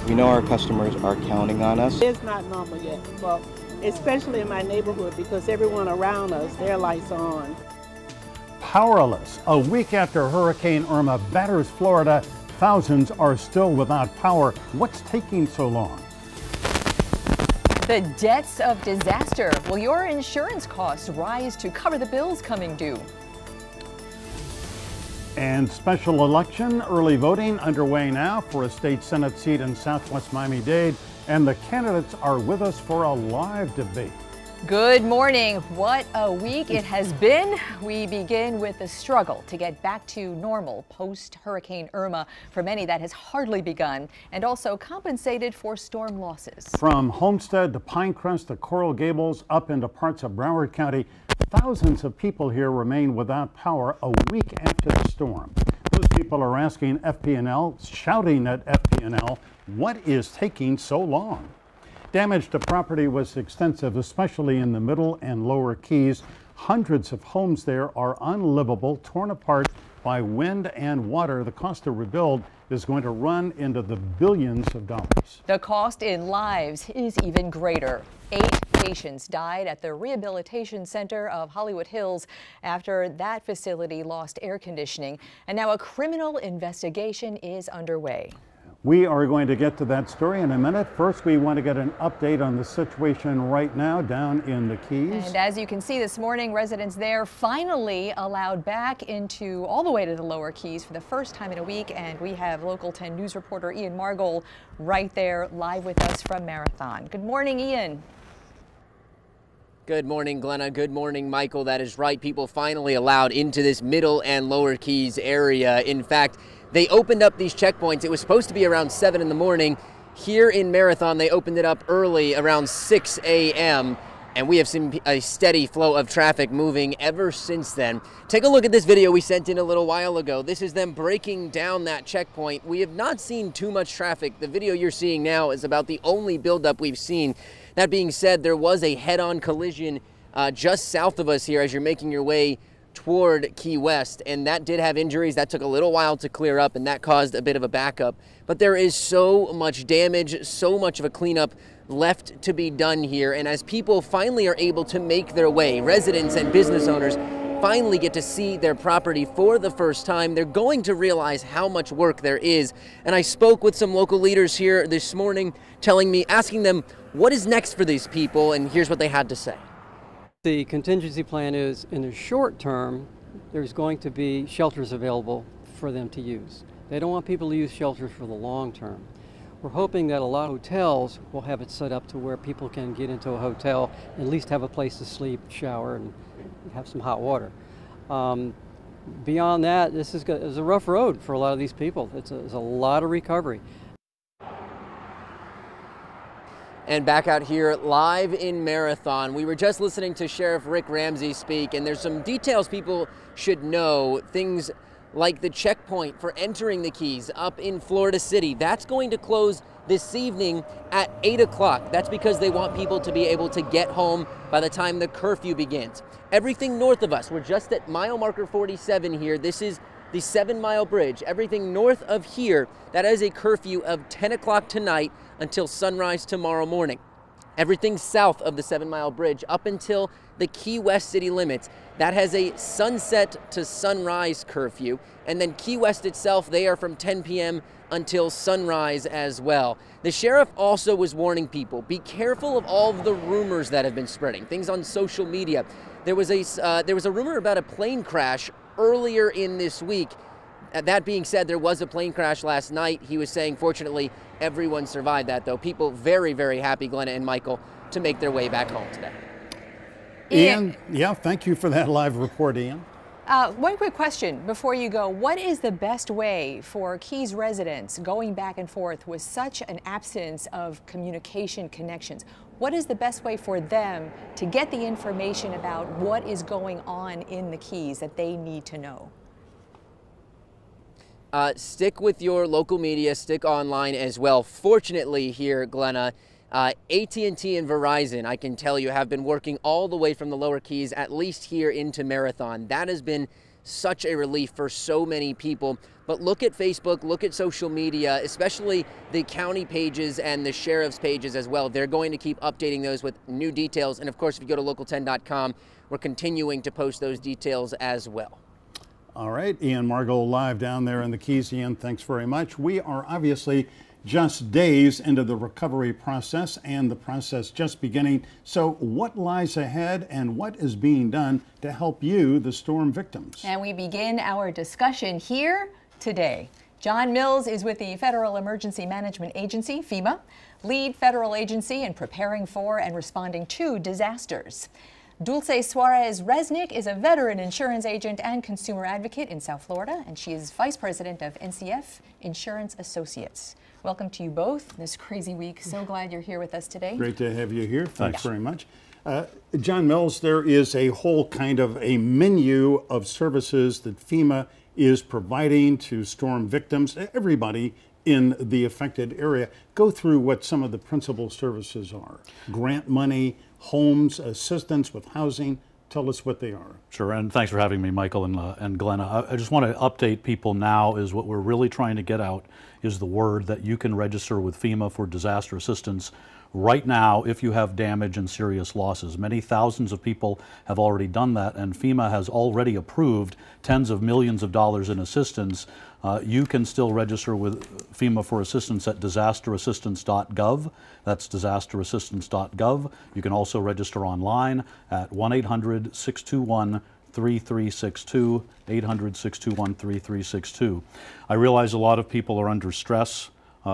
We know our customers are counting on us. It's not normal yet, well, especially in my neighborhood because everyone around us, their lights are on. Powerless. A week after Hurricane Irma batters Florida, thousands are still without power. What's taking so long? The debts of disaster. Will your insurance costs rise to cover the bills coming due? And special election, early voting underway now for a state Senate seat in Southwest Miami-Dade. And the candidates are with us for a live debate. Good morning. What a week it has been. We begin with the struggle to get back to normal post-Hurricane Irma. For many, that has hardly begun, and also compensated for storm losses. From Homestead to Pinecrest to Coral Gables up into parts of Broward County, thousands of people here remain without power a week after the storm. Those people are asking FP&L, shouting at FP&L, what is taking so long? Damage to property was extensive, especially in the middle and lower Keys. Hundreds of homes there are unlivable, torn apart by wind and water. The cost to rebuild is going to run into the billions of dollars. The cost in lives is even greater. 8 patients died at the Rehabilitation Center of Hollywood Hills after that facility lost air conditioning. And now a criminal investigation is underway. We are going to get to that story in a minute. First, we want to get an update on the situation right now down in the Keys. And as you can see this morning, residents there finally allowed back into all the way to the lower Keys for the first time in a week. And we have Local 10 News reporter Ian Margol right there live with us from Marathon. Good morning, Ian. Good morning, Glenna. Good morning, Michael. That is right. People finally allowed into this middle and lower Keys area. In fact, they opened up these checkpoints. It was supposed to be around 7 in the morning. Here in Marathon, they opened it up early, around 6 a.m., and we have seen a steady flow of traffic moving ever since then. Take a look at this video we sent in a little while ago. This is them breaking down that checkpoint. We have not seen too much traffic. The video you're seeing now is about the only buildup we've seen. That being said, there was a head-on collision just south of us here as you're making your way toward Key West, and that did have injuries. That took a little while to clear up, and that caused a bit of a backup. But there is so much damage, so much of a cleanup left to be done here. And as people finally are able to make their way, residents and business owners finally get to see their property for the first time, they're going to realize how much work there is. And I spoke with some local leaders here this morning, asking them what is next for these people, and here's what they had to say. The contingency plan is, in the short term, there's going to be shelters available for them to use. They don't want people to use shelters for the long term. We're hoping that a lot of hotels will have it set up to where people can get into a hotel, and at least have a place to sleep, shower, and have some hot water. Beyond that, this is a rough road for a lot of these people. It's a lot of recovery. And back out here live in Marathon, we were just listening to Sheriff Rick Ramsey speak, and there's some details people should know. Things like the checkpoint for entering the Keys up in Florida City. That's going to close this evening at 8 o'clock. That's because they want people to be able to get home by the time the curfew begins. Everything north of us, we're just at mile marker 47 here. This is the 7-mile bridge. Everything north of here, that has a curfew of 10 o'clock tonight until sunrise tomorrow morning. Everything south of the 7-mile bridge up until the Key West city limits, that has a sunset to sunrise curfew. And then Key West itself, they are from 10 p.m. until sunrise as well. The sheriff also was warning people, be careful of all of the rumors that have been spreading, things on social media. There was a rumor about a plane crash earlier in this week. That being said, there was a plane crash last night. He was saying, fortunately, everyone survived that, though. People very, very happy, Glenna and Michael, to make their way back home today. Ian, yeah, thank you for that live report, Ian. One quick question before you go. What is the best way for Keys residents going back and forth with such an absence of communication connections? What is the best way for them to get the information about what is going on in the Keys that they need to know? Stick with your local media, stick online as well. Fortunately here, Glenna, AT&T and Verizon, I can tell you, have been working all the way from the lower Keys, at least here into Marathon. That has been such a relief for so many people. But look at Facebook, look at social media, especially the county pages and the sheriff's pages as well. They're going to keep updating those with new details. And of course, if you go to local10.com, we're continuing to post those details as well. All right, Ian Margot live down there in the Keys. Ian, thanks very much. We are obviously just days into the recovery process, and the process just beginning. So what lies ahead and what is being done to help you, the storm victims? And we begin our discussion here today. John Mills is with the Federal Emergency Management Agency, FEMA, lead federal agency in preparing for and responding to disasters. Dulce Suarez-Resnick is a veteran insurance agent and consumer advocate in South Florida, and she is vice president of NCF Insurance Associates. Welcome to you both this crazy week. So glad you're here with us today. Great to have you here. Thanks very much. John Mills, there is a whole kind of a menu of services that FEMA is providing to storm victims, everybody in the affected area. Go through what some of the principal services are. Grant money, homes, assistance with housing. Tell us what they are. Sure, and thanks for having me, Michael and Glenna. I just want to update people now is what we're really trying to get out is the word that you can register with FEMA for disaster assistance right now if you have damage and serious losses. Many thousands of people have already done that, and FEMA has already approved tens of millions of dollars in assistance. You can still register with FEMA for assistance at disasterassistance.gov. That's disasterassistance.gov. You can also register online at 1-800-621-3362, 800-621-3362. I realize a lot of people are under stress.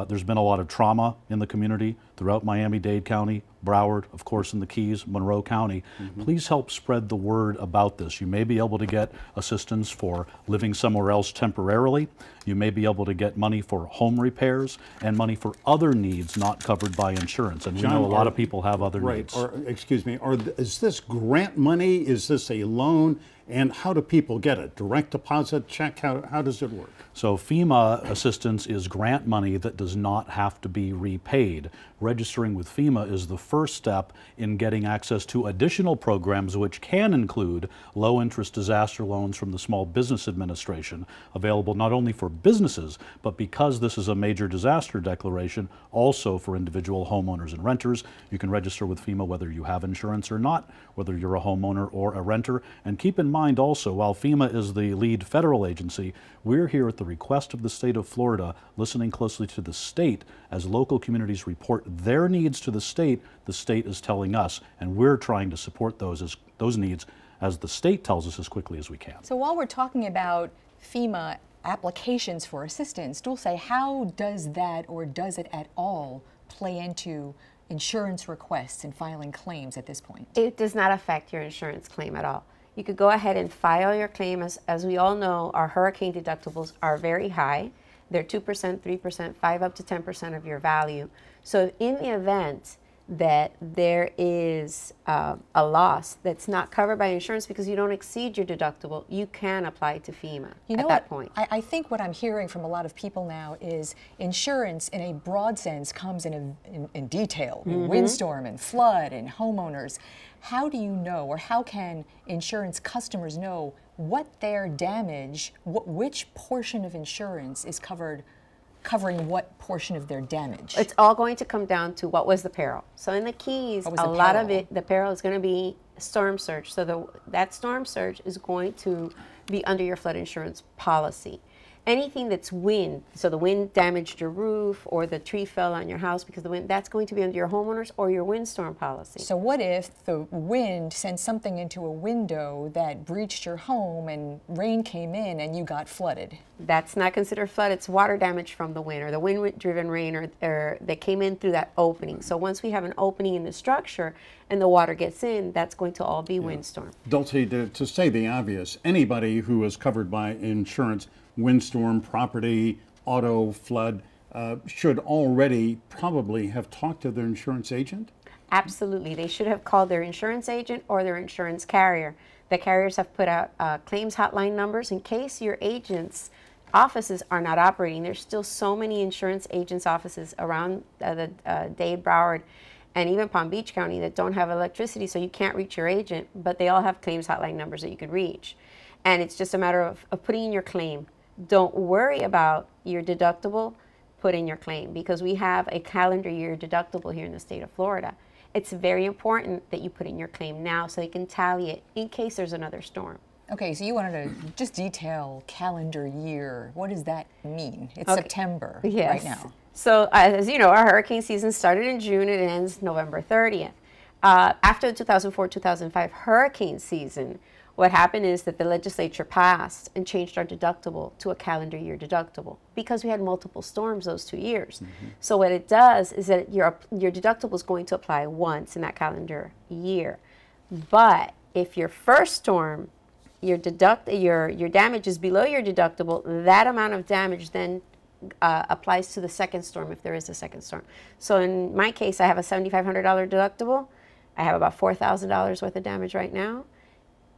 There's been a lot of trauma in the community throughout Miami-Dade County, Broward, of course in the Keys, Monroe County. Please help spread the word about this. You may be able to get assistance for living somewhere else temporarily. You may be able to get money for home repairs and money for other needs not covered by insurance. And we know a lot of people have other needs. Excuse me, is this grant money? Is this a loan? And how do people get it? Direct deposit, check? How does it work? So FEMA assistance is grant money that does not have to be repaid. Registering with FEMA is the first step in getting access to additional programs, which can include low-interest disaster loans from the Small Business Administration, available not only for businesses, but because this is a major disaster declaration, also for individual homeowners and renters. You can register with FEMA whether you have insurance or not, whether you're a homeowner or a renter. And keep in mind also, while FEMA is the lead federal agency, we're here at the request of the state of Florida, listening closely to the state as local communities report their needs to the state is telling us, and we're trying to support those needs as the state tells us as quickly as we can. So while we're talking about FEMA applications for assistance, Dulce, how does that, or does it at all, play into insurance requests and filing claims at this point? It does not affect your insurance claim at all. You could go ahead and file your claim. As we all know, our hurricane deductibles are very high. They're 2%, 3%, 5 up to 10% of your value. So in the event that there is a loss that's not covered by insurance because you don't exceed your deductible, you can apply to FEMA at that point. I think what I'm hearing from a lot of people now is insurance in a broad sense comes in detail, windstorm and flood and homeowners. How do you know, or how can insurance customers know what their damage, which portion of insurance is covering what portion of their damage? It's all going to come down to what was the peril. So in the Keys, a lot of it, the peril is going to be storm surge. So that storm surge is going to be under your flood insurance policy. Anything that's wind, so the wind damaged your roof or the tree fell on your house because of the wind, that's going to be under your homeowners or your windstorm policy. So what if the wind sent something into a window that breached your home and rain came in and you got flooded? That's not considered flood. It's water damage from the wind or the wind-driven rain or that came in through that opening. So once we have an opening in the structure and the water gets in, that's going to all be windstorm. Dulce, to say the obvious, anybody who is covered by insurance, windstorm, property, auto, flood, should already probably have talked to their insurance agent? Absolutely. They should have called their insurance agent or their insurance carrier. The carriers have put out claims hotline numbers in case your agent's offices are not operating. There's still so many insurance agents' offices around Dade, Broward, and even Palm Beach County that don't have electricity, so you can't reach your agent, but they all have claims hotline numbers that you could reach. and it's just a matter of putting in your claim. Don't worry about your deductible, put in your claim, because we have a calendar year deductible here in the state of Florida. It's very important that you put in your claim now so you can tally it in case there's another storm. Okay, so you wanted to just detail calendar year. What does that mean? It's Okay. September Yes. right now. So as you know, our hurricane season started in June and it ends November 30th. After the 2004-2005 hurricane season, what happened is that the legislature passed and changed our deductible to a calendar year deductible because we had multiple storms those 2 years. So what it does is that your deductible is going to apply once in that calendar year. But if your first storm, your damage is below your deductible, that amount of damage then applies to the second storm if there is a second storm. So in my case, I have a $7,500 deductible. I have about $4,000 worth of damage right now.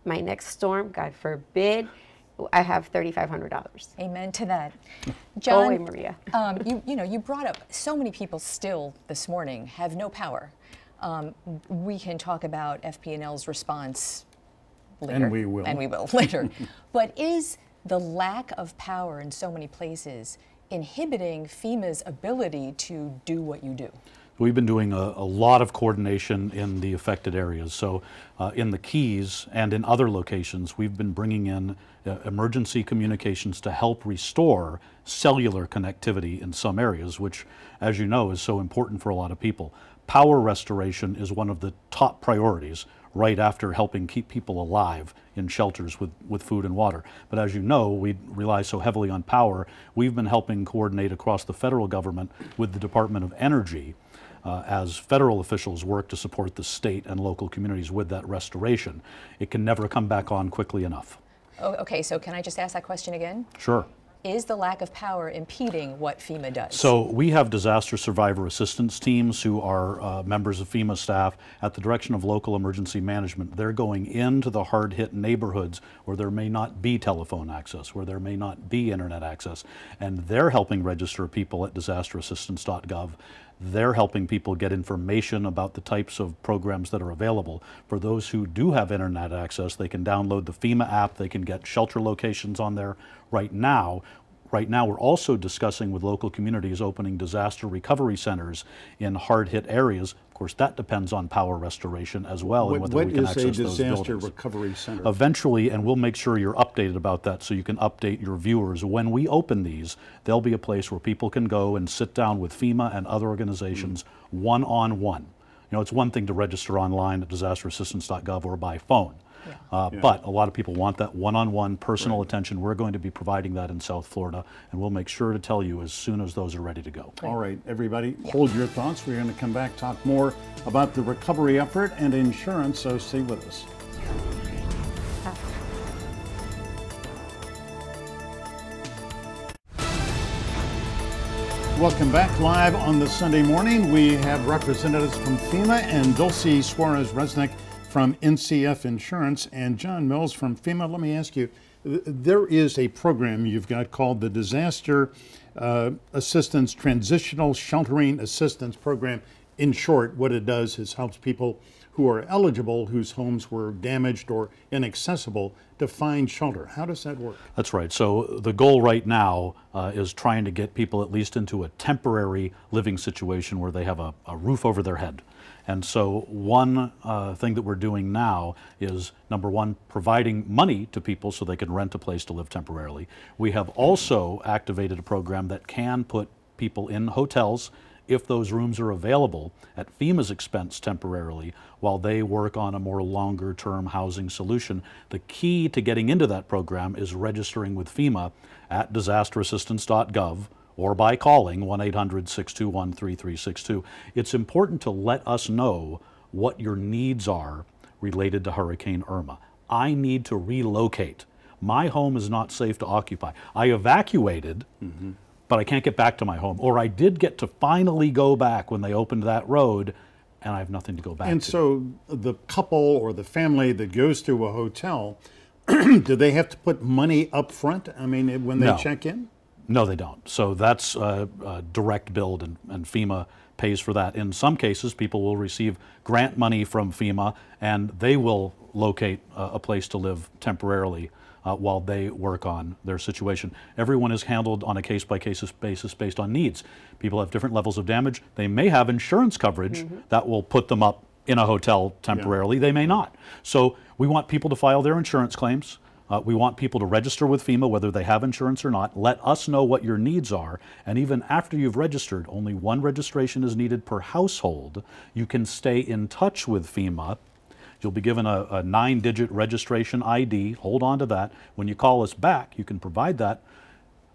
My next storm, God forbid, I have $3,500. Amen to that. Go John, away, Maria. you brought up so many people still this morning have no power. We can talk about FP&L's response later. And we will. And we will later. But is the lack of power in so many places inhibiting FEMA's ability to do what you do? We've been doing a lot of coordination in the affected areas. So in the Keys and in other locations, we've been bringing in emergency communications to help restore cellular connectivity in some areas, which, as you know, is so important for a lot of people. Power restoration is one of the top priorities right after helping keep people alive in shelters with food and water. But as you know, we rely so heavily on power. We've been helping coordinate across the federal government with the Department of Energy as federal officials work to support the state and local communities with that restoration. It can never come back on quickly enough. Oh, okay, so can I just ask that question again? Sure. Is the lack of power impeding what FEMA does? So we have disaster survivor assistance teams who are members of FEMA staff at the direction of local emergency management. They're going into the hard-hit neighborhoods where there may not be telephone access, where there may not be internet access, and they're helping register people at disasterassistance.gov. They're helping people get information about the types of programs that are available. For those who do have internet access, they can download the FEMA app, they can get shelter locations on there right now. Right now, we're also discussing with local communities opening disaster recovery centers in hard-hit areas. Of course, that depends on power restoration as well and whether we can access those buildings. What is a disaster recovery center? Eventually, and we'll make sure you're updated about that so you can update your viewers. When we open these, there'll be a place where people can go and sit down with FEMA and other organizations one-on-one. You know, it's one thing to register online at disasterassistance.gov or by phone. But a lot of people want that one-on-one personal attention. We're going to be providing that in South Florida, and we'll make sure to tell you as soon as those are ready to go. All right, everybody, hold your thoughts. We're going to come back, talk more about the recovery effort and insurance, so stay with us. Welcome back live on the Sunday morning. We have representatives from FEMA and Dulcie Suarez-Resnick from NCF Insurance and John Mills from FEMA. Let me ask you, there is a program you've got called the Disaster Assistance Transitional Sheltering Assistance Program. In short, what it does is helps people who are eligible, whose homes were damaged or inaccessible, to find shelter. How does that work? That's right. So the goal right now is trying to get people at least into a temporary living situation where they have a roof over their head. And so one thing that we're doing now is, number one, providing money to people so they can rent a place to live temporarily. We have also activated a program that can put people in hotels if those rooms are available at FEMA's expense temporarily while they work on a more longer-term housing solution. The key to getting into that program is registering with FEMA at disasterassistance.gov or by calling 1-800-621-3362. It's important to let us know what your needs are related to Hurricane Irma. I need to relocate. My home is not safe to occupy. I evacuated, but I can't get back to my home. Or I did get to finally go back when they opened that road, and I have nothing to go back to. And so the couple or the family that goes to a hotel, do they have to put money up front? I mean, when they check in? No, they don't. So that's direct billed, and FEMA pays for that. In some cases, people will receive grant money from FEMA, and they will locate a place to live temporarily while they work on their situation. Everyone is handled on a case-by-case basis based on needs. People have different levels of damage. They may have insurance coverage that will put them up in a hotel temporarily. They may not. So we want people to file their insurance claims. We want people to register with FEMA whether they have insurance or not. Let us know what your needs are. And even after you've registered, only one registration is needed per household. You can stay in touch with FEMA. You'll be given a 9-digit registration ID. Hold on to that. When you call us back, you can provide that.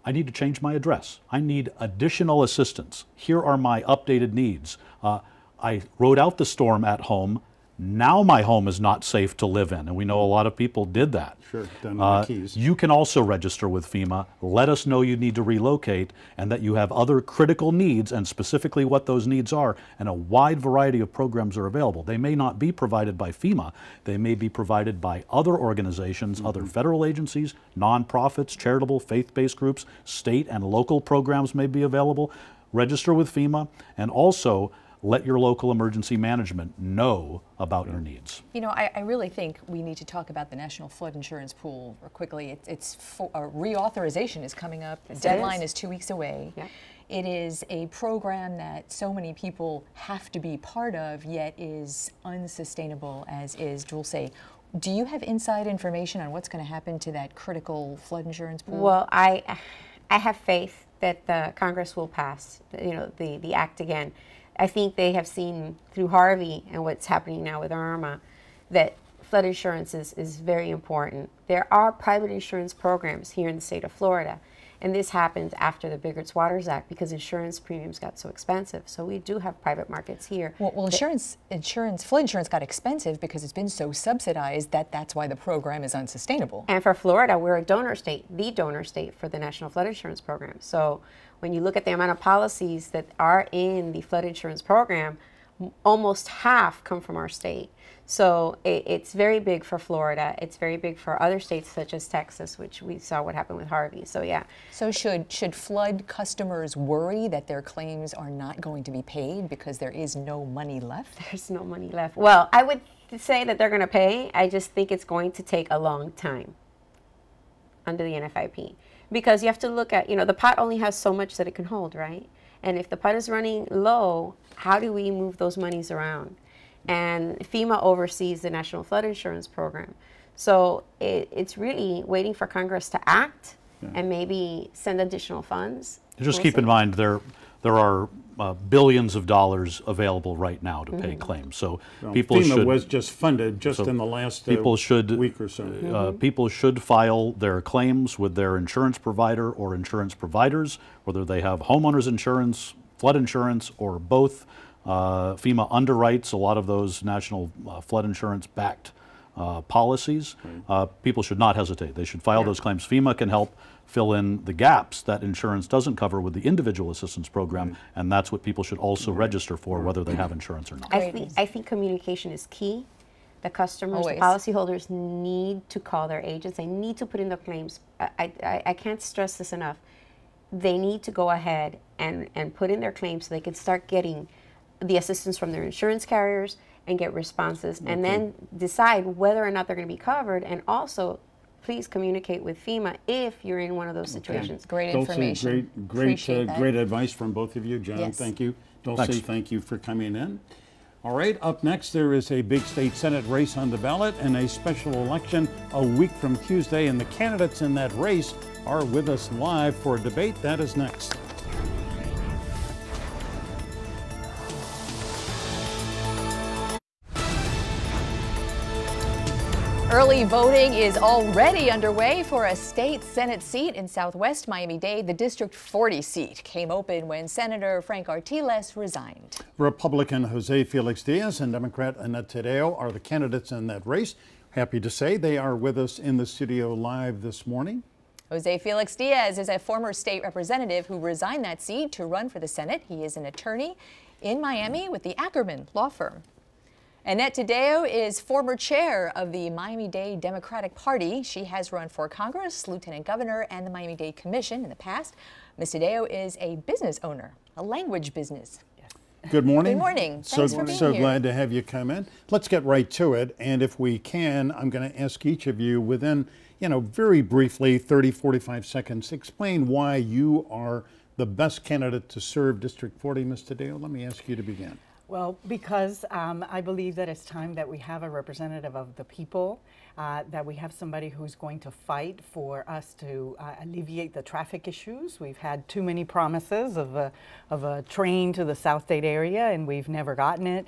I need to change my address. I need additional assistance. Here are my updated needs. I rode out the storm at home. Now my home is not safe to live in, and we know a lot of people did that. Sure, done on the Keys. You can also register with FEMA. Let us know you need to relocate and that you have other critical needs and specifically what those needs are, and a wide variety of programs are available. They may not be provided by FEMA. They may be provided by other organizations, other federal agencies, nonprofits, charitable, faith-based groups, state and local programs may be available. Register with FEMA, and also let your local emergency management know about your needs. You know, I really think we need to talk about the National Flood Insurance Pool quickly. Reauthorization is coming up. The deadline is 2 weeks away. Yeah. It is a program that so many people have to be part of, yet is unsustainable, as is Dulce. Do you have inside information on what's going to happen to that critical flood insurance pool? Well, I have faith that the Congress will pass, the act again. I think they have seen through Harvey and what's happening now with Irma that flood insurance is very important. There are private insurance programs here in the state of Florida, and this happened after the Biggert-Waters Act because insurance premiums got so expensive. So we do have private markets here. Well, flood insurance got expensive because it's been so subsidized that's why the program is unsustainable. And for Florida, we're a donor state, the donor state for the National Flood Insurance Program. So when you look at the amount of policies that are in the flood insurance program, almost half come from our state. So it's very big for Florida. It's very big for other states such as Texas, which we saw what happened with Harvey. So yeah. So should flood customers worry that their claims are not going to be paid because there is no money left? There's no money left. Well, I would say that they're going to pay. I just think it's going to take a long time under the NFIP. Because you have to look at, the pot only has so much that it can hold, right? And if the pot is running low, how do we move those monies around? And FEMA oversees the National Flood Insurance Program. So it's really waiting for Congress to act and maybe send additional funds. Just keep in mind there are billions of dollars available right now to pay claims. So people FEMA was just funded in the last week or so. People should file their claims with their insurance provider or insurance providers, whether they have homeowners insurance, flood insurance, or both. FEMA underwrites a lot of those national flood insurance backed policies. People should not hesitate. They should file those claims. FEMA can help fill in the gaps that insurance doesn't cover with the individual assistance program, and that's what people should also register for, whether they have insurance or not. I think communication is key. The customers, the policyholders need to call their agents. They need to put in their claims. I can't stress this enough. They need to go ahead and put in their claims so they can start getting the assistance from their insurance carriers and get responses, and then decide whether or not they're going to be covered, and also please communicate with FEMA if you're in one of those situations. Great information. Great advice from both of you. John, thank you. Dulce, thank you for coming in. All right, up next there is a big state Senate race on the ballot and a special election a week from Tuesday, and the candidates in that race are with us live for a debate. That is next. Early voting is already underway for a state Senate seat in Southwest Miami-Dade. The District 40 seat came open when Senator Frank Artiles resigned. Republican Jose Felix Diaz and Democrat Annette Tadeo are the candidates in that race. Happy to say they are with us in the studio live this morning. Jose Felix Diaz is a former state representative who resigned that seat to run for the Senate. He is an attorney in Miami with the Ackerman law firm. Annette Tadeo is former chair of the Miami-Dade Democratic Party. She has run for Congress, lieutenant governor, and the Miami-Dade Commission in the past. Ms. Tadeo is a business owner, a language business. Good morning. Good morning. Thanks for being here. Glad to have you come in. Let's get right to it. And if we can, I'm going to ask each of you within very briefly, 30, 45 seconds, explain why you are the best candidate to serve District 40, Ms. Tadeo. Let me ask you to begin. Well, because I believe that it's time that we have a representative of the people, that we have somebody who's going to fight for us to alleviate the traffic issues. We've had too many promises of a train to the South Dade area, and we've never gotten it.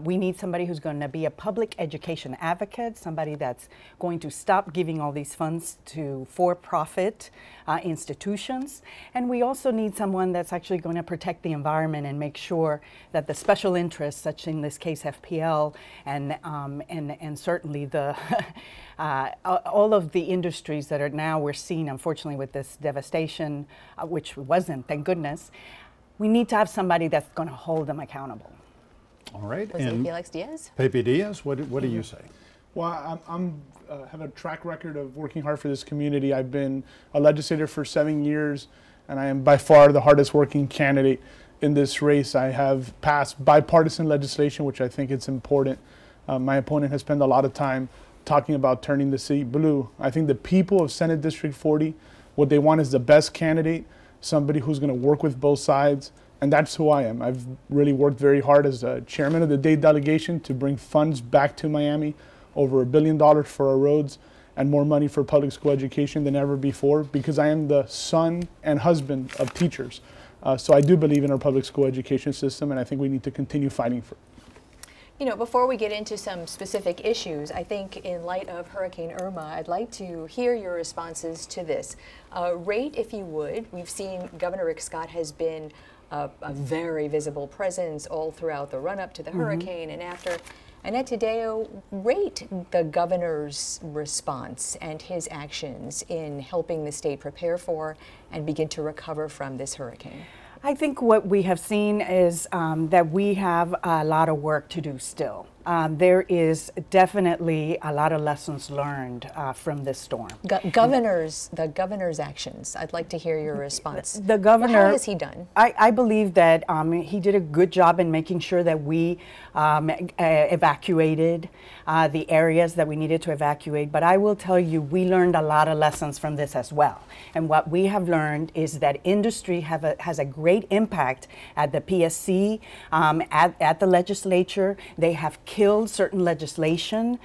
We need somebody who's going to be a public education advocate, somebody that's going to stop giving all these funds to for-profit institutions. And we also need someone that's actually going to protect the environment and make sure that the special interests, such in this case FPL, and certainly the all of the industries that are now we're seeing, unfortunately, with this devastation, which wasn't, thank goodness, we need to have somebody that's going to hold them accountable. All right. Jose And Felix Diaz? Pepe Diaz, what do you say? Well, I'm have a track record of working hard for this community. I've been a legislator for 7 years, and I am by far the hardest working candidate in this race. I have passed bipartisan legislation, which I think it's important. My opponent has spent a lot of time talking about turning the city blue. I think the people of Senate District 40, what they want is the best candidate, somebody who's going to work with both sides, and that's who I am. I've really worked very hard as a chairman of the Dade delegation to bring funds back to Miami, over $1 billion for our roads, and more money for public school education than ever before, because I am the son and husband of teachers. So I do believe in our public school education system, and I think we need to continue fighting for it. You know, before we get into some specific issues, I think in light of Hurricane Irma, I'd like to hear your responses to this. Rate, if you would, we've seen Governor Rick Scott has been a very visible presence all throughout the run-up to the hurricane and after. Annette Tadeo, rate the governor's response and his actions in helping the state prepare for and begin to recover from this hurricane. I think what we have seen is that we have a lot of work to do still. There is definitely a lot of lessons learned from this storm. The governor's actions. I'd like to hear your response. The governor, how has he done? I believe that he did a good job in making sure that we evacuated the areas that we needed to evacuate. But I will tell you, we learned a lot of lessons from this as well. And what we have learned is that industry has a great impact at the PSC, at the legislature. They have killed certain legislation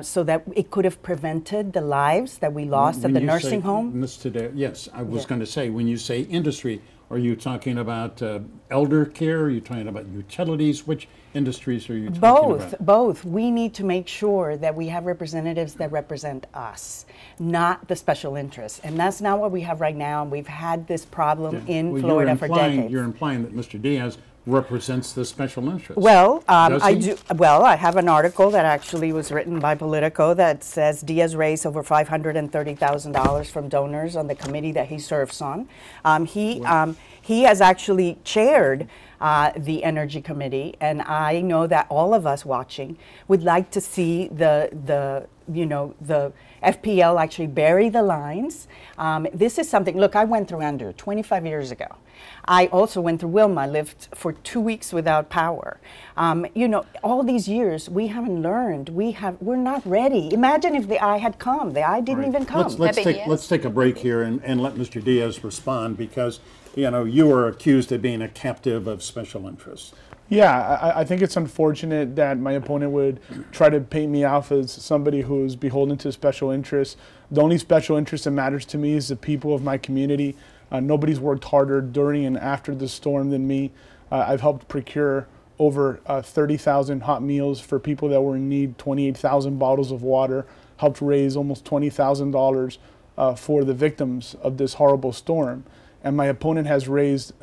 so that it could have prevented the lives that we lost at the nursing home. Ms. Tadeo, yes, I was going to say, when you say industry, are you talking about elder care? Are you talking about utilities? Which industries are you talking about? Both. We need to make sure that we have representatives that represent us, not the special interests. And that's not what we have right now. And we've had this problem in Florida for decades. You're implying that Mr. Diaz represents the special interests. Well, I do. Well, I have an article that actually was written by Politico that says Diaz raised over $530,000 from donors on the committee that he serves on. He has actually chaired the Energy Committee, and I know that all of us watching would like to see the FPL actually bury the lines. This is something. Look, I went through Andrew 25 years ago. I also went through Wilma. I lived for 2 weeks without power. All these years we haven't learned. We're not ready. Imagine if the eye had come. The eye didn't even come. Let's take a break here and let Mr. Diaz respond, because you are accused of being a captive of special interests. Yeah, I think it's unfortunate that my opponent would try to paint me off as somebody who's beholden to special interests. The only special interest that matters to me is the people of my community. Nobody's worked harder during and after the storm than me. I've helped procure over 30,000 hot meals for people that were in need, 28,000 bottles of water, helped raise almost $20,000 for the victims of this horrible storm. And my opponent has raised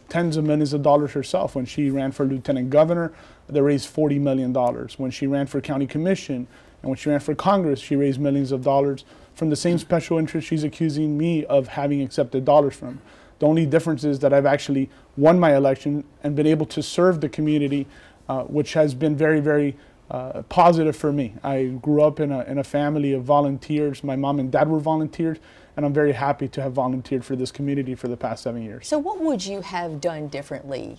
tens of millions of dollars herself. When she ran for lieutenant governor, they raised $40 million. When she ran for county commission and when she ran for Congress, she raised millions of dollars from the same special interest she's accusing me of having accepted dollars from. The only difference is that I've actually won my election and been able to serve the community, which has been very, very positive for me. I grew up in a family of volunteers. My mom and dad were volunteers, and I'm very happy to have volunteered for this community for the past 7 years. So what would you have done differently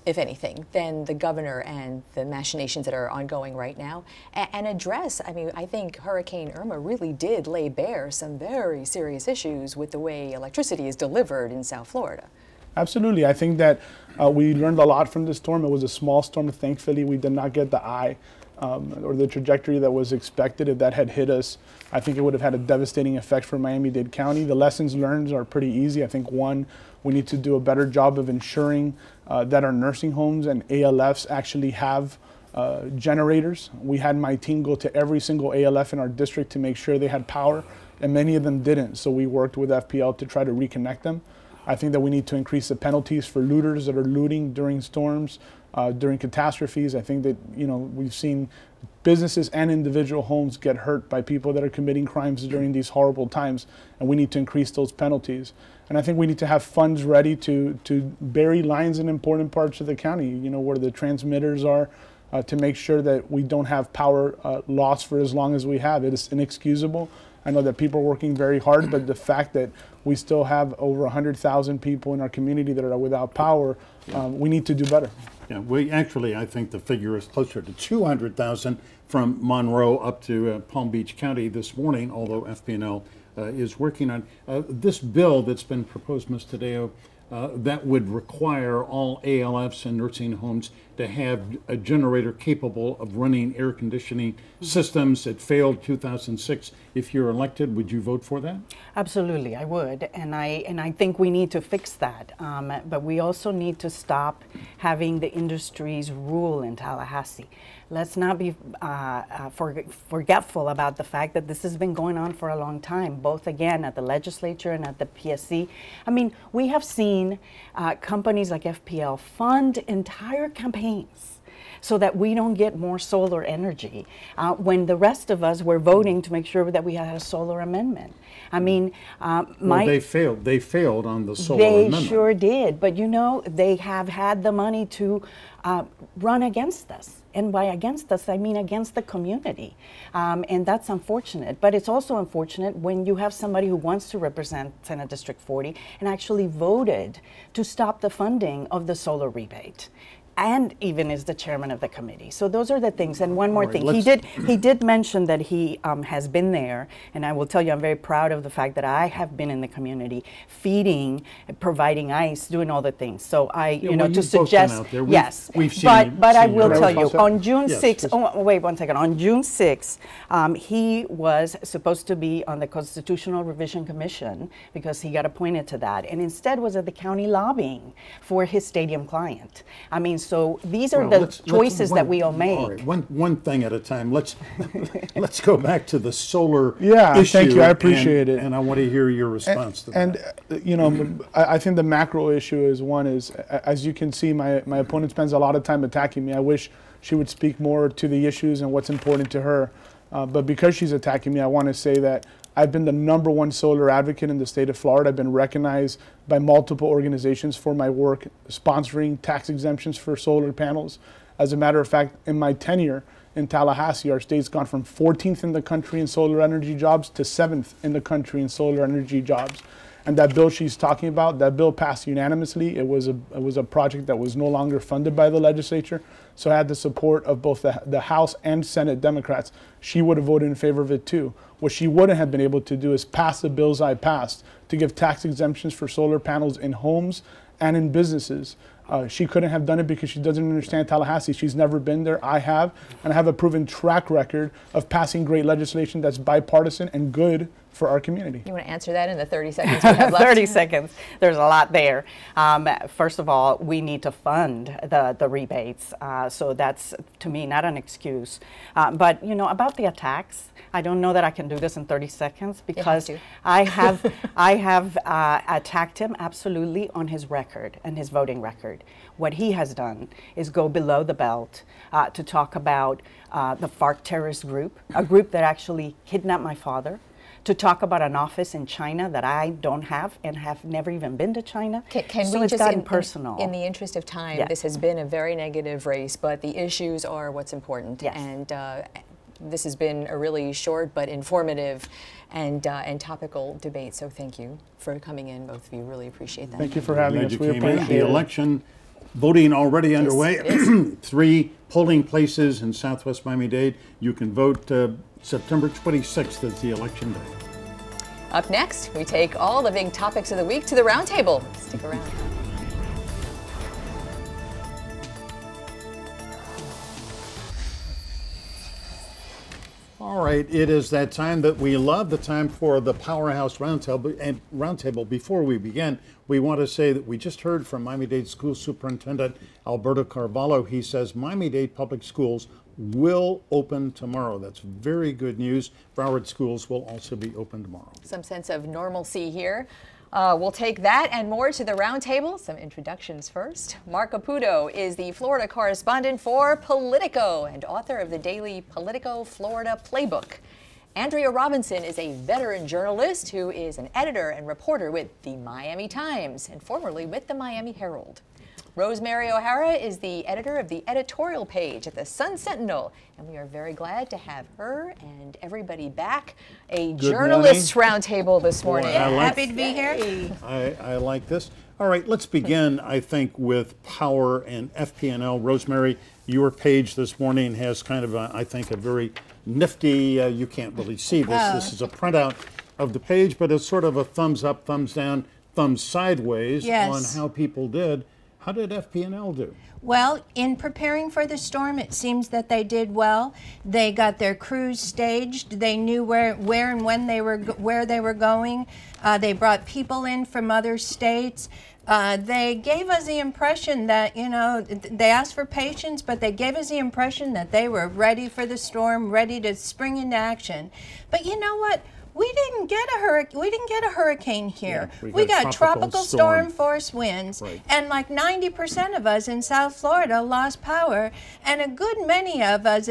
if anything, than the governor and the machinations that are ongoing right now, and address, I mean, I think Hurricane Irma really did lay bare some very serious issues with the way electricity is delivered in South Florida. Absolutely. I think that we learned a lot from the storm. It was a small storm. Thankfully, we did not get the eye or the trajectory that was expected. If that had hit us, I think it would have had a devastating effect for Miami-Dade County. The lessons learned are pretty easy. I think one, we need to do a better job of ensuring that our nursing homes and ALFs actually have generators. We had my team go to every single ALF in our district to make sure they had power, and many of them didn't. So we worked with FPL to try to reconnect them. I think that we need to increase the penalties for looters that are looting during storms, during catastrophes. I think that, you know, we've seen businesses and individual homes get hurt by people that are committing crimes during these horrible times, and we need to increase those penalties. And I think we need to have funds ready to bury lines in important parts of the county, you know, where the transmitters are, to make sure that we don't have power loss for as long as we have. It is inexcusable. I know that people are working very hard, but the fact that we still have over 100,000 people in our community that are without power, we need to do better. Yeah, we actually, I think the figure is closer to 200,000 from Monroe up to Palm Beach County this morning, although FPNL is working on this bill that's been proposed, Ms. Tadeo, that would require all ALFs and nursing homes to have a generator capable of running air conditioning systems. It failed 2006. If you're elected, would you vote for that? Absolutely, I would, and I think we need to fix that. But we also need to stop having the industries rule in Tallahassee. Let's not be forgetful about the fact that this has been going on for a long time, both again at the legislature and at the PSC. I mean, we have seen companies like FPL fund entire campaigns so that we don't get more solar energy, when the rest of us were voting to make sure that we had a solar amendment. I mean, well, they failed on the solar amendment. They sure did, but you know, they have had the money to run against us. And by against us, I mean against the community. And that's unfortunate. But it's also unfortunate when you have somebody who wants to represent Senate District 40 and actually voted to stop the funding of the solar rebate, and even is the chairman of the committee. So those are the things. And one more thing, he did mention that he has been there, and I will tell you, I'm very proud of the fact that I have been in the community, feeding, providing ice, doing all the things. So I, you know, to suggest, yes. But I will tell you, on June 6th, oh, wait 1 second. On June 6th, he was supposed to be on the Constitutional Revision Commission because he got appointed to that, and instead was at the county lobbying for his stadium client. I mean, so these are the choices that we all make. All right, one thing at a time. Let's go back to the solar issue. Thank you. I appreciate it. And I want to hear your response to that. And you know, I think the macro issue is as you can see, my opponent spends a lot of time attacking me. I wish she would speak more to the issues and what's important to her. But because she's attacking me, I want to say that I've been the #1 solar advocate in the state of Florida. I've been recognized by multiple organizations for my work sponsoring tax exemptions for solar panels. As a matter of fact, in my tenure in Tallahassee, our state's gone from 14th in the country in solar energy jobs to 7th in the country in solar energy jobs. And that bill she's talking about, that bill passed unanimously. It was a project that was no longer funded by the legislature. So I had the support of both the House and Senate Democrats. She would have voted in favor of it too. What she wouldn't have been able to do is pass the bills I passed to give tax exemptions for solar panels in homes and in businesses. She couldn't have done it because she doesn't understand Tallahassee. She's never been there. I have, and I have a proven track record of passing great legislation that's bipartisan and good for our community. You want to answer that in the 30 seconds we have left? 30 seconds. There's a lot there. First of all, we need to fund the rebates. So that's, to me, not an excuse. But, you know, about the attacks, I don't know that I can do this in 30 seconds because I have attacked him absolutely on his record and his voting record. What he has done is go below the belt to talk about the FARC terrorist group, a group that actually kidnapped my father, to talk about an office in China that I don't have and have never even been to China. Can so we it's just, gotten personal. In the interest of time, this has been a very negative race, but the issues are what's important. Yes. And this has been a really short but informative and topical debate. So thank you for coming in, both of you. Really appreciate that. Thank you for having us. We appreciate the election Voting already underway. Yes. 3 polling places in Southwest Miami-Dade. You can vote September 26th is the election day. Up next, we take all the big topics of the week to the roundtable. Stick around. All right, it is that time that we love, the time for the Powerhouse Roundtable. And Roundtable, before we begin, we want to say that we just heard from Miami-Dade School Superintendent Alberto Carvalho. He says Miami-Dade Public Schools will open tomorrow. That's very good news. Broward schools will also be open tomorrow. Some sense of normalcy here. We'll take that and more to the roundtable. Some introductions first. Mark Caputo is the Florida correspondent for Politico and author of the daily Politico Florida Playbook. Andrea Robinson is a veteran journalist who is an editor and reporter with the Miami Times and formerly with the Miami Herald. Rosemary O'Hara is the editor of the editorial page at the Sun Sentinel, and we are very glad to have her and everybody back. A journalists roundtable this morning. Happy to be here. I like this. All right, let's begin, I think, with power and FP&L. Rosemary, your page this morning has kind of, I think, a very nifty, you can't really see this. This is a printout of the page, but it's sort of a thumbs up, thumbs down, thumbs sideways on how people did. How did FP&L do? Well, in preparing for the storm, it seems that they did well. They got their crews staged. They knew where and when they were going. They brought people in from other states. They gave us the impression that, you know, they asked for patience, but they gave us the impression that they were ready for the storm, ready to spring into action. But you know what? We didn't get a hurricane here. Yeah, we got tropical storm force winds, and like 90% of us in South Florida lost power, and a good many of us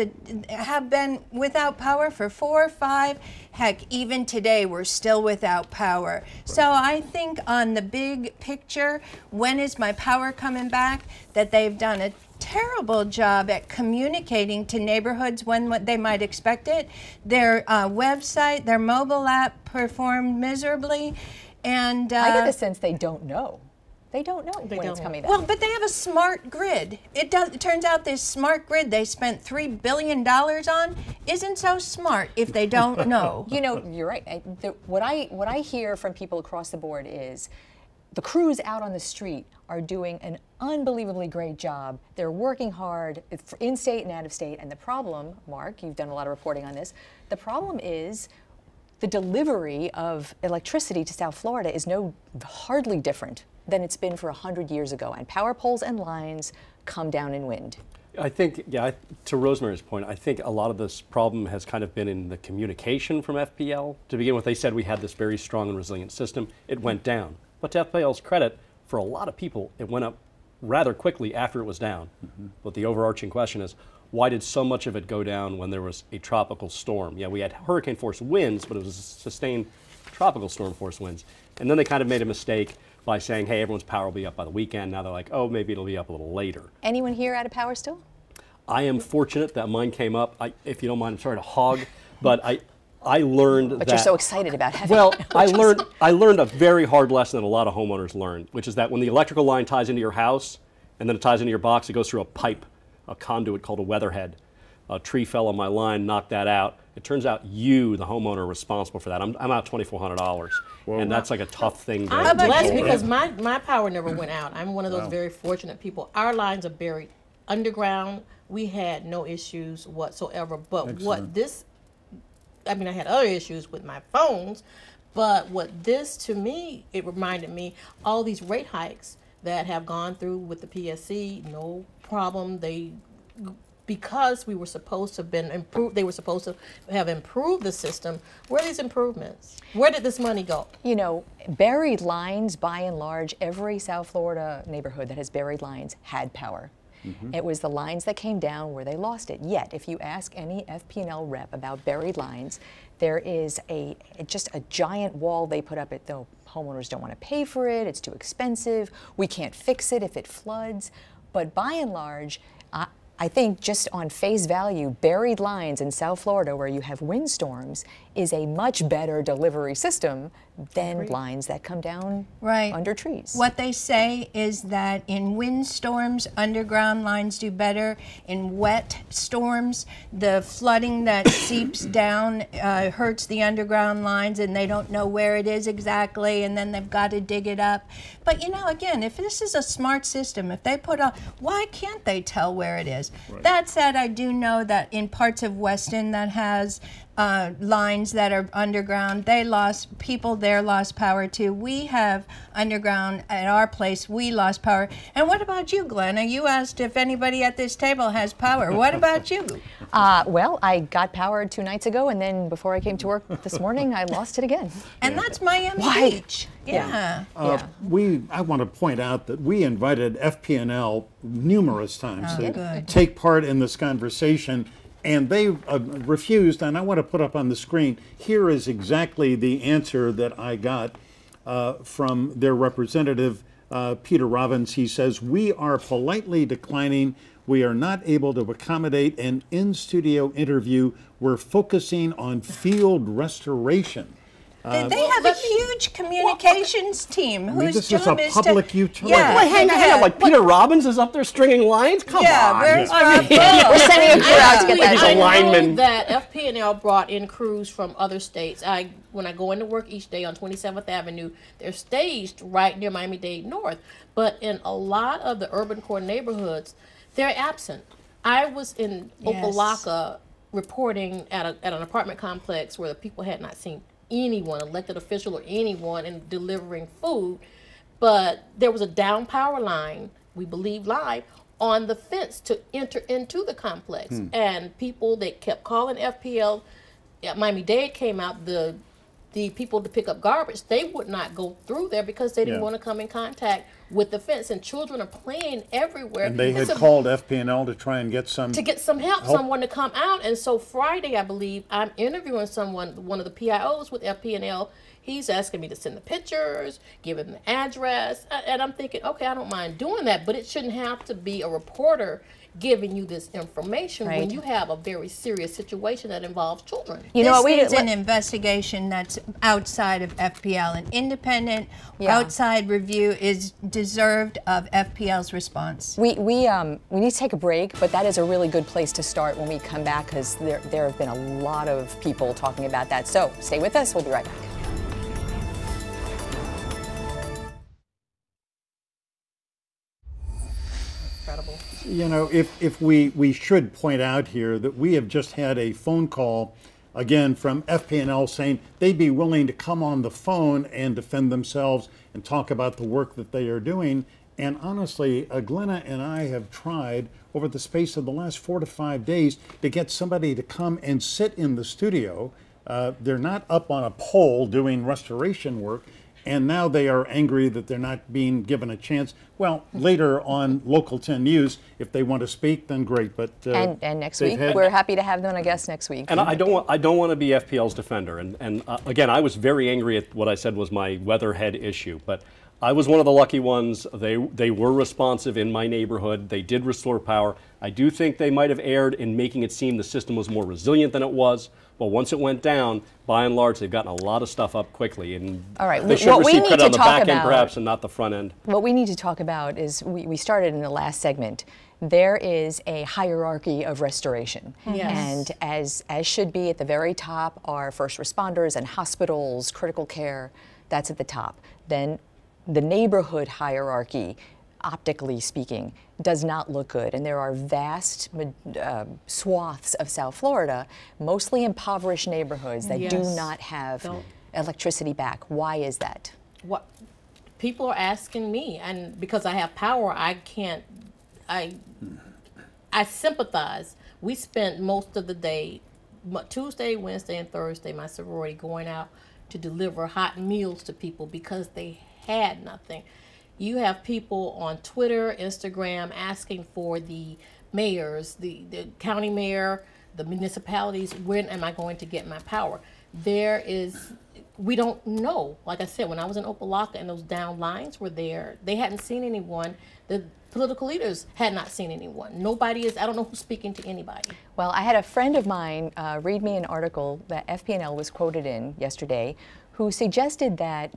have been without power for 4 or 5. Heck, even today we're still without power. So I think on the big picture, when is my power coming back, that they've done a terrible job at communicating to neighborhoods when they might expect it. Their website, their mobile app performed miserably, and I get the sense they don't know. They don't know when it's coming back. Well, but they have a smart grid. It turns out this smart grid they spent $3 billion on isn't so smart if they don't know. You know, you're right. What I hear from people across the board is the crews out on the street are doing an unbelievably great job. They're working hard in state and out of state. And the problem, Mark, you've done a lot of reporting on this, the problem is the delivery of electricity to South Florida is hardly different than it's been for 100 years ago. And power poles and lines come down in wind. I think, to Rosemary's point, I think a lot of this problem has kind of been in the communication from FPL. To begin with, they said we had this very strong and resilient system. It went down. But to FPL's credit, for a lot of people, it went up rather quickly after it was down. But the overarching question is, why did so much of it go down when there was a tropical storm? Yeah, we had hurricane force winds, but it was sustained tropical storm force winds. And then they kind of made a mistake by saying, hey, everyone's power will be up by the weekend. Now they're like, oh, maybe it'll be up a little later. Anyone here out of power still? I am fortunate that mine came up. If you don't mind, I'm sorry to hog, but I learned that. But you're so excited about having. Well, I learned a very hard lesson that a lot of homeowners learn, which is that when the electrical line ties into your house and then it ties into your box, it goes through a pipe, a conduit called a weatherhead. A tree fell on my line, knocked that out. It turns out you, the homeowner, are responsible for that. I'm out $2,400, and that's like a tough thing. I'm blessed because my power never went out. I'm one of those very fortunate people. Our lines are buried underground. We had no issues whatsoever. But I mean, I had other issues with my phones, but what this, to me, it reminded me, all these rate hikes that have gone through with the PSC, no problem. Because we were supposed to have been improved, they were supposed to have improved the system. Where are these improvements? Where did this money go? You know, buried lines, by and large, every South Florida neighborhood that has buried lines had power. It was the lines that came down where they lost it. Yet, if you ask any FP&L rep about buried lines, there is just a giant wall they put up. The homeowners don't want to pay for it. It's too expensive. We can't fix it if it floods. But by and large, I think just on face value, buried lines in South Florida where you have windstorms is a much better delivery system than lines that come down under trees. What they say is that in windstorms, underground lines do better. In wet storms, the flooding that seeps down hurts the underground lines, and they don't know where it is exactly, and then they've got to dig it up. But you know, again, if this is a smart system, if they put on, why can't they tell where it is? That said, I do know that in parts of Weston that has lines that are underground, people there lost power too. We have underground at our place, we lost power. And what about you, Glenna? You asked if anybody at this table has power. What about you? Well, I got power 2 nights ago, and then before I came to work this morning, I lost it again. And that's Miami Beach. Yeah. I want to point out that we invited FP&L numerous times to take part in this conversation, and they refused, and I want to put up on the screen, here is exactly the answer that I got from their representative, Peter Robbins. He says, "We are politely declining. We are not able to accommodate an in-studio interview. We're focusing on field restoration." They have a huge communications team whose job is a public utility. Yeah, Wait, hang on. Like Peter Robbins is up there stringing lines? Come on. Where's We're sending a crew out to get that. He's a lineman. That FP&L brought in crews from other states. When I go into work each day on 27th Avenue, they're staged right near Miami-Dade North. But in a lot of the urban core neighborhoods, they're absent. I was in Opelika reporting at an apartment complex where the people had not seen anyone, elected official or anyone, in delivering food, but there was a down power line, we believe live, on the fence to enter into the complex. And people, they kept calling FPL. Miami-Dade came out, the people to pick up garbage, they would not go through there because they didn't want to come in contact with the fence, and children are playing everywhere. And they had called FP&L to try and get some help, someone to come out. And so Friday, I believe, I'm interviewing one of the PIOs with FP&L. He's asking me to send the pictures, give him the address, and I'm thinking, okay, I don't mind doing that, but it shouldn't have to be a reporter giving you this information when you have a very serious situation that involves children. You know, this is an investigation that's outside of FPL. An independent outside review is deserved of FPL's response. We need to take a break, but that is a really good place to start when we come back, because there have been a lot of people talking about that. So stay with us. We'll be right back. Incredible. You know, if we should point out here that we have just had a phone call again from FP&L saying they'd be willing to come on the phone and defend themselves and talk about the work that they are doing. And honestly, Glenna and I have tried over the space of the last 4 to 5 days to get somebody to come and sit in the studio. They're not up on a pole doing restoration work. And now they are angry that they're not being given a chance. Well, later on Local 10 News, if they want to speak, then great. But and next week, we're happy to have them on a guest next week. And I don't want to be FPL's defender. And again, I was very angry at what I said was my weatherhead issue. But I was one of the lucky ones. They were responsive in my neighborhood. They did restore power. I do think they might have erred in making it seem the system was more resilient than it was. But once it went down, by and large, they've gotten a lot of stuff up quickly. And all right, they should receive credit on the back end, perhaps, and not the front end. What we need to talk about is, we started in the last segment, there is a hierarchy of restoration. Yes. And as should be, at the very top are first responders and hospitals, critical care, that's at the top. Then the neighborhood hierarchy, optically speaking, does not look good. And there are vast swaths of South Florida, mostly impoverished neighborhoods, that do not have electricity back. Why is that? What people are asking me, and because I have power, I sympathize. We spent most of the day, Tuesday, Wednesday, and Thursday, my sorority, going out to deliver hot meals to people because they had nothing. You have people on Twitter, Instagram asking for the mayors, the county mayor, the municipalities, when am I going to get my power? We don't know. Like I said, when I was in Opelika and those down lines were there, they hadn't seen anyone. political leaders had not seen anyone. Nobody is, I don't know who's speaking to anybody. Well, I had a friend of mine read me an article that FPNL was quoted in yesterday who suggested that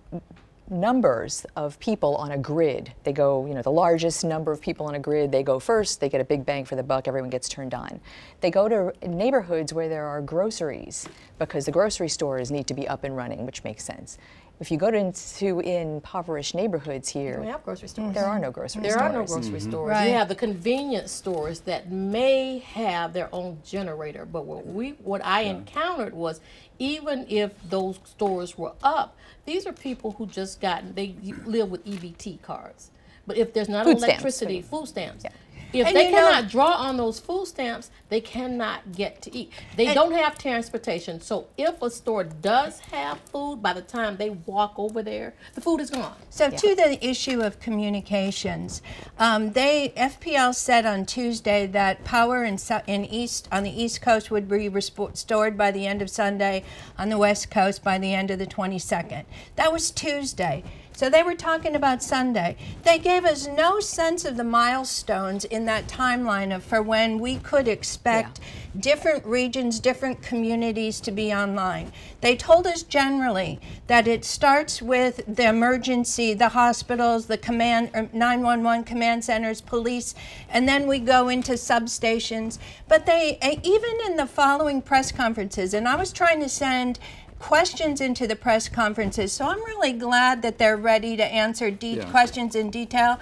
numbers of people on a grid, they go, the largest number of people on a grid, they go first, they get a big bang for the buck, everyone gets turned on. They go to neighborhoods where there are groceries because the grocery stores need to be up and running, which makes sense. If you go into impoverished neighborhoods here, We don't have grocery stores. there are no grocery stores. There are no grocery stores. Right. You have the convenience stores that may have their own generator, but what I encountered was, even if those stores were up, these are people who just they live with EBT cards. But if there's not Food electricity, stamps. food stamps. Yeah. If And they you know- cannot draw on those food stamps, they cannot get to eat. They don't have transportation. So if a store does have food, by the time they walk over there, the food is gone. So to the issue of communications, FPL said on Tuesday that power on the East Coast would be restored by the end of Sunday, on the West Coast by the end of the 22nd. That was Tuesday. So they were talking about Sunday. They gave us no sense of the milestones in that timeline for when we could expect different regions, different communities to be online. They told us generally that it starts with the emergency, the hospitals, the 911 command centers, police, and then we go into substations. But they, even in the following press conferences, and I was trying to send questions into the press conferences, so I'm really glad that they're ready to answer questions in detail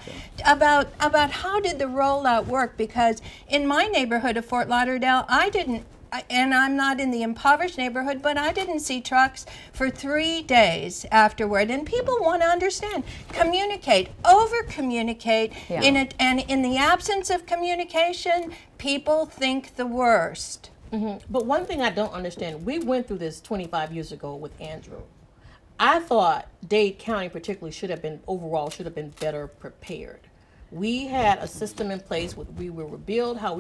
about how did the rollout work, because in my neighborhood of Fort Lauderdale, and I'm not in the impoverished neighborhood, but I didn't see trucks for 3 days afterward. And people want to understand, communicate, over-communicate, and in the absence of communication, people think the worst. But one thing I don't understand, we went through this 25 years ago with Andrew. I thought Dade County particularly should have been better prepared. We had a system in place. We were rebuild how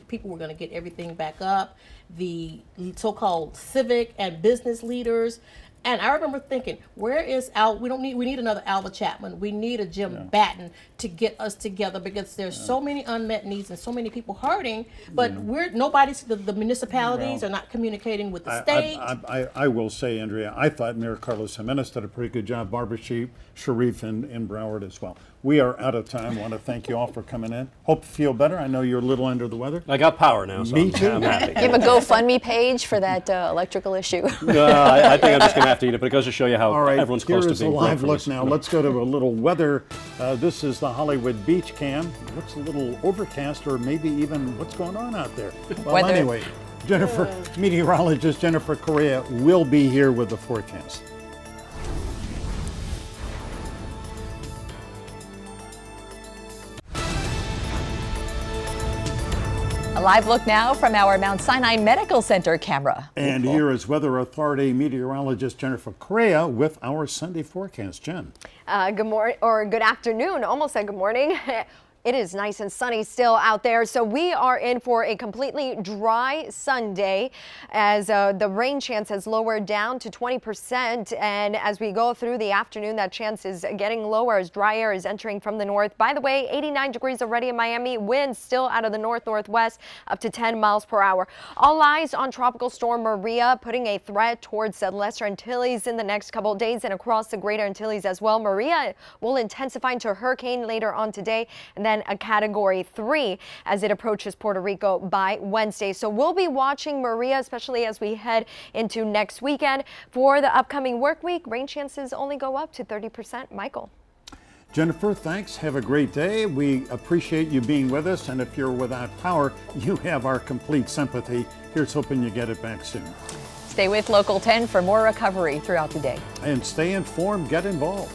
people were going to get everything back up. The so-called civic and business leaders. And I remember thinking, where is we need another Alva Chapman. We need a Jim Batten to get us together, because there's so many unmet needs and so many people hurting, but the municipalities are not communicating with the state. I will say, Andrea, I thought Mayor Carlos Jimenez did a pretty good job, Barbara Sharif in Broward as well. We are out of time. I want to thank you all for coming in. Hope you feel better. I know you're a little under the weather. I got power now, so Me too. I'm happy. You have a GoFundMe page for that electrical issue. I think I'm just going to have to eat it, but it goes to show you how everyone's close to being Here is a live look this. now. Let's go to a little weather. This is the Hollywood Beach cam. Looks a little overcast, or maybe even what's going on out there. Well, anyway, meteorologist Jennifer Correa will be here with the forecast. A live look now from our Mount Sinai Medical Center camera. And here is Weather Authority meteorologist Jennifer Correa with our Sunday forecast. Jen. Good morning, or good afternoon. Almost said good morning. It is nice and sunny still out there, so we are in for a completely dry Sunday as the rain chance has lowered down to 20%, and as we go through the afternoon, that chance is getting lower as dry air is entering from the north. By the way, 89 degrees already in Miami, winds still out of the north-northwest up to 10 miles per hour. All eyes on Tropical Storm Maria, putting a threat towards the Lesser Antilles in the next couple of days and across the Greater Antilles as well. Maria will intensify into a hurricane later on today, and then a Category 3 as it approaches Puerto Rico by Wednesday. So we'll be watching Maria, especially as we head into next weekend. For the upcoming work week, rain chances only go up to 30%. Michael. Jennifer, thanks. Have a great day. We appreciate you being with us, and if you're without power, you have our complete sympathy. Here's hoping you get it back soon. Stay with Local 10 for more recovery throughout the day. And stay informed, get involved.